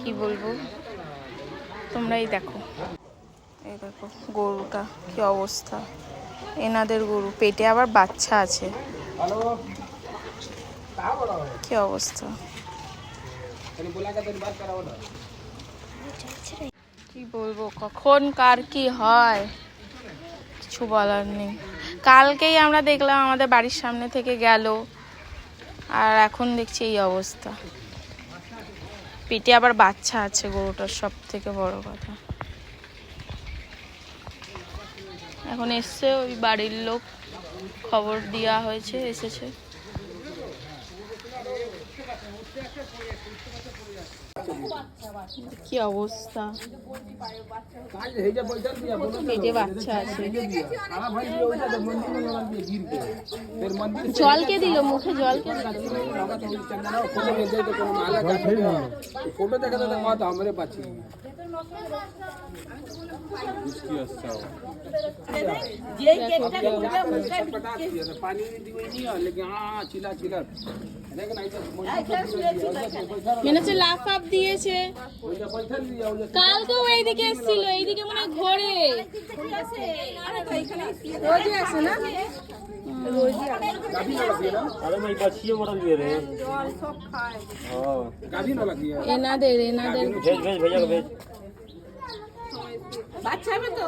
কি বলবো, তোমরাই দেখো। এই দেখো গরুটা কি অবস্থা, এনাদের গরু, পেটে আবার বাচ্চা আছে, কি অবস্থা। কি বলবো, কখন কার কি হয় কিছু বলার নেই। কালকেই আমরা দেখলাম আমাদের বাড়ির সামনে থেকে গেল, আর এখন দেখছি এই অবস্থা, পেটে আবার বাচ্চা আছে গরুটার, সব থেকে বড় কথা। এখন এসছে ওই বাড়ির লোক, খবর দেওয়া হয়েছে, এসেছে। কি অবস্থা, পেটে বাচ্চা আছে। জল কে দিল মুখে, জল কে দিল? फोटो देखा था वहाँ तो हमारे पास पानी नहीं लेकिन हाँ चिल्ला चिल्ला মনে হচ্ছে লাফ আপ দিয়েছে। কালকেও এইদিকে এসেছিল, এইদিকে মনে হয় ঘোরে, রোজই আসে না? এনাদের বাচ্চা হবে তো।